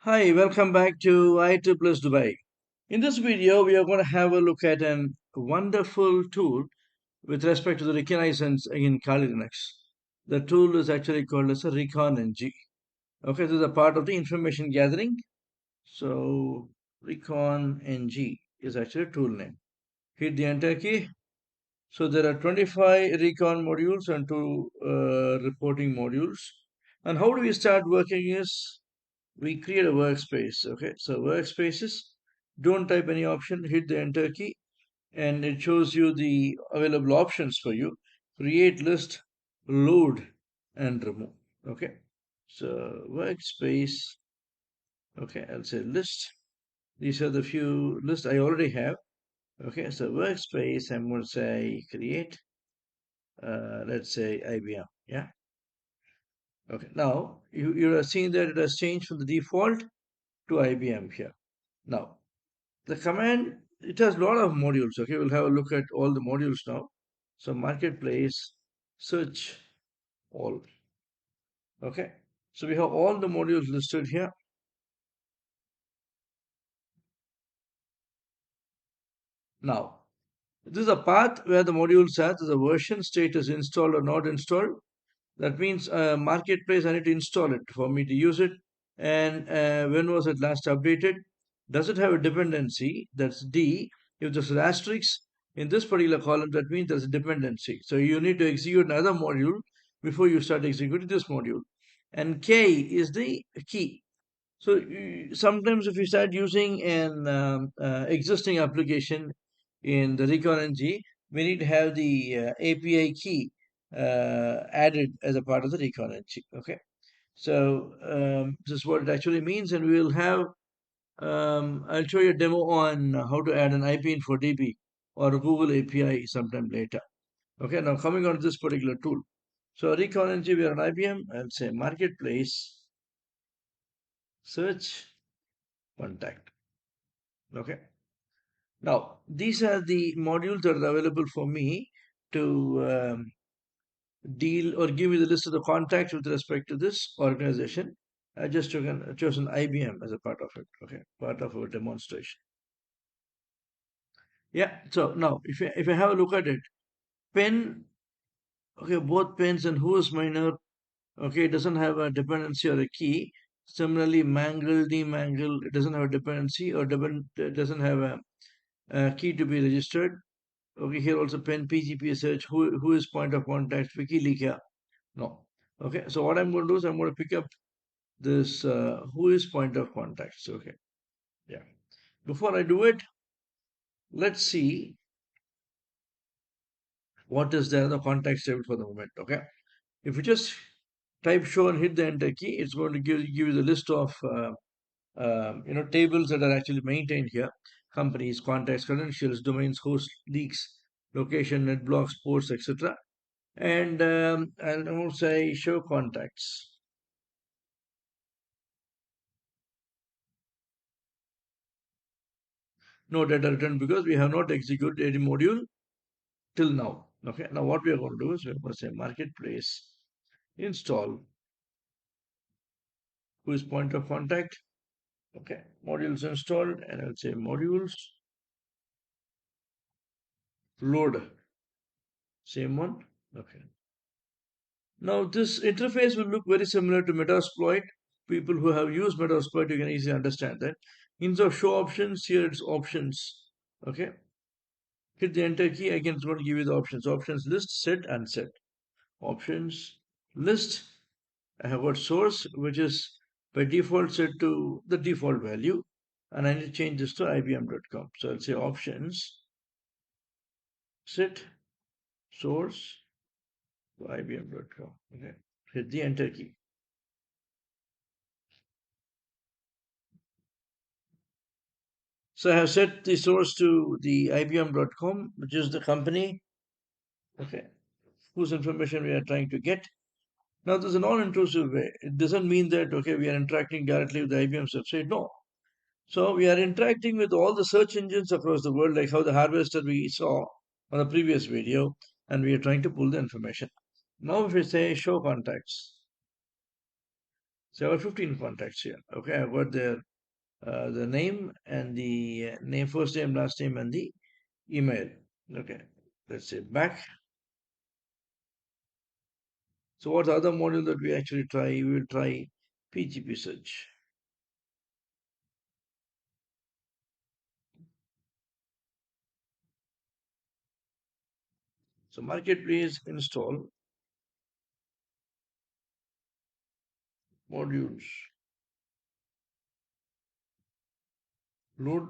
Hi, welcome back to IT Plus Dubai. In this video, we are going to have a look at a wonderful tool with respect to the reconnaissance in Kali Linux. The tool is actually called as a recon-ng. Okay, this is a part of the information gathering. So, recon-ng is actually a tool name. Hit the enter key. So, there are 25 recon modules and two reporting modules. And how do we start working is we create a workspace. Okay, so workspaces, don't type any option, hit the enter key, and it shows you the available options for you: create list, load, and remove. Okay, so workspace. Okay, I'll say list. These are the few lists I already have. Okay, so workspace, I'm going to say create, let's say IBM. Yeah. Okay, now you are seeing that it has changed from the default to IBM here. Now, the command, it has a lot of modules. Okay, we'll have a look at all the modules now. So marketplace, search all. Okay, so we have all the modules listed here. Now, this is a path where the module says the version status installed or not installed. That means marketplace, I need to install it for me to use it. And when was it last updated? Does it have a dependency? That's D. If there's an asterisk in this particular column, that means there's a dependency. So you need to execute another module before you start executing this module. And K is the key. So sometimes if you start using an existing application in the recon-ng, we need to have the API key added as a part of the recon-ng. Okay, so this is what it actually means, and we will have. I'll show you a demo on how to add an IP info DB or a Google API sometime later. Okay, now coming on to this particular tool. So recon-ng, we are on IBM. I'll say marketplace, search, contact. Okay. Now, these are the modules that are available for me to deal or give you the list of the contacts with respect to this organization. I just chosen IBM as a part of it. Okay, part of our demonstration. Yeah. So now, if you have a look at it, pen. Okay, both pens and who is minor. Okay, it doesn't have a dependency or a key. Similarly, mangle, demangle, it doesn't have a dependency or it doesn't have a key to be registered. Okay, here also pen PGP search. Who is point of contact? WikiLeaks. No. Okay, so what I'm going to do is I'm going to pick up this who is point of contacts. Okay, yeah. Before I do it, let's see what is there in the context table for the moment. Okay, if you just type show and hit the enter key, it's going to give you the list of tables that are actually maintained here: companies, contacts, credentials, domains, hosts, leaks, location, net blocks, ports, etc. And I'll say show contacts. No data returned because we have not executed any module till now. Okay, now what we are going to do is we're going to say marketplace install who is point of contact. Okay, modules installed, and I'll say modules load, same one. Okay, now this interface will look very similar to Metasploit. People who have used Metasploit, you can easily understand that. Instead of show options, here it's options. Okay, hit the enter key. Again, it's going to give you the options. Options list, set, and set. Options list. I have got source, which is by default set to the default value, and I need to change this to ibm.com. So I'll say options set source to ibm.com. Okay, hit the enter key. So I have set the source to the ibm.com, which is the company, okay, whose information we are trying to get. Now, there's a non-intrusive way. It doesn't mean that, okay, we are interacting directly with the IBM website. No. So we are interacting with all the search engines across the world, like how the harvester we saw on the previous video, and we are trying to pull the information. Now, if we say show contacts, So I got 15 contacts here. Okay, I've got the name and the name, first name, last name, and the email. Okay, let's say back. So what's the other module that we actually try? We will try PGP search. So marketplace install modules, load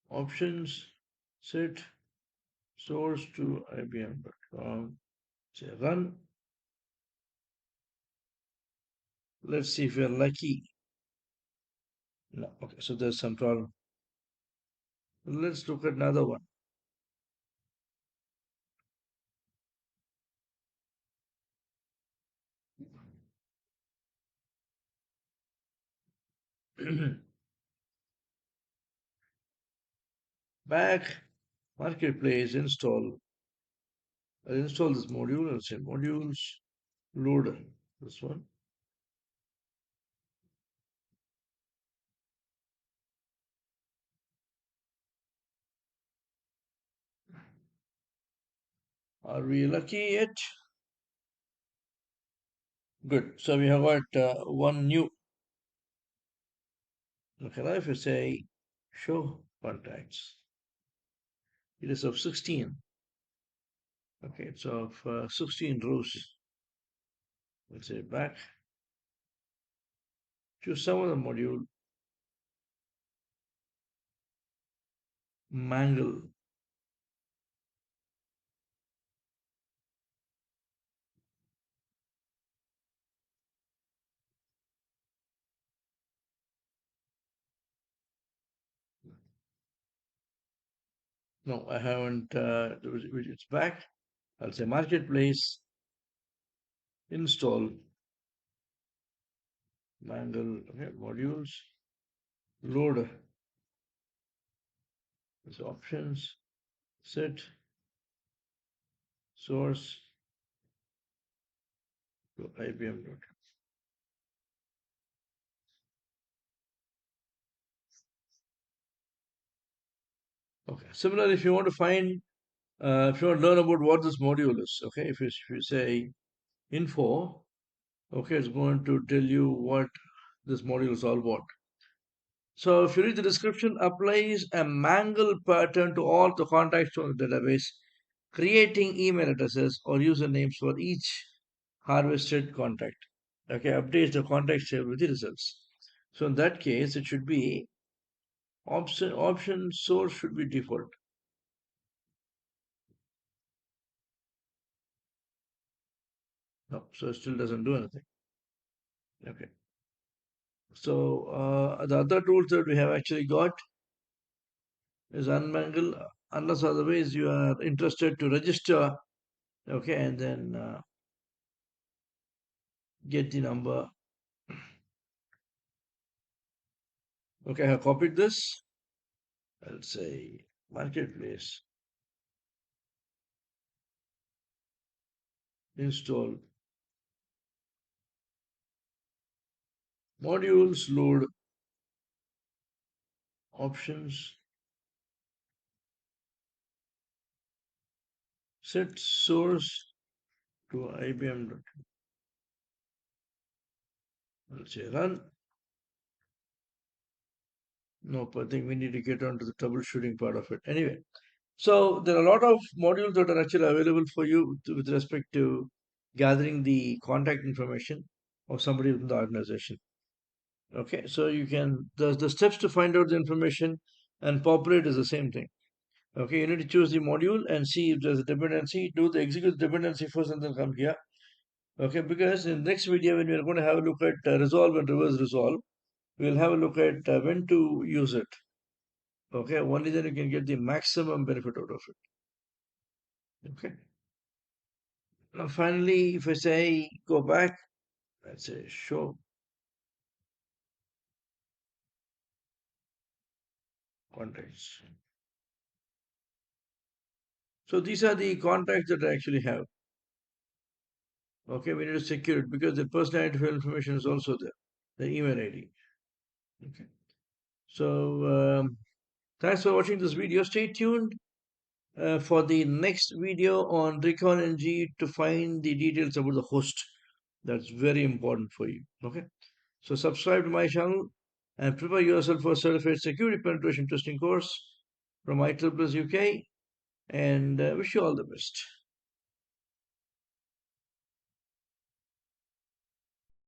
options, set source to IBM.com. Say run. Let's see if we are lucky. No, okay, so there's some problem. Let's look at another one. Back, marketplace, install. I'll install this module. I'll say modules, loader. This one. Are we lucky yet? Good. So we have got one new. Okay, now if you say show contacts, it is of 16. Okay, it's of 16 rows. Let's say back. Choose some of the module, mangle. No, I haven't. It's back. I'll say marketplace, install, mangle, okay, modules, load, so options, set, source to IBM. Okay. Similarly, if you want to find, if you want to learn about what this module is, okay, if you say info, okay, it's going to tell you what this module is all about. So if you read the description, applies a mangle pattern to all the contacts on the database, creating email addresses or usernames for each harvested contact. Okay, updates the contact table with the results. So in that case, it should be option source should be default. No, so it still doesn't do anything. Okay. So the other tools that we have actually got is unmangle, unless otherwise you are interested to register, okay, and then get the number. Okay, I have copied this. I'll say marketplace, install modules, load options, set source to IBM. I'll say run. Nope, I think we need to get on to the troubleshooting part of it. Anyway, so there are a lot of modules that are actually available for you with respect to gathering the contact information of somebody within the organization. Okay, so you can the steps to find out the information and populate is the same thing. Okay, you need to choose the module and see if there's a dependency. Do the execute dependency first and then come here. Okay, because in the next video when we're going to have a look at resolve and reverse resolve, we'll have a look at when to use it. Okay, only then you can get the maximum benefit out of it. Okay. Now finally, if I say go back, let's say show contacts. So these are the contacts that I actually have. Okay, we need to secure it because the personal identifier information is also there, the email ID. Okay. So thanks for watching this video. Stay tuned for the next video on recon-ng to find the details about the host. That's very important for you. Okay. So subscribe to my channel and prepare yourself for certified security penetration testing course from IEEE UK and wish you all the best.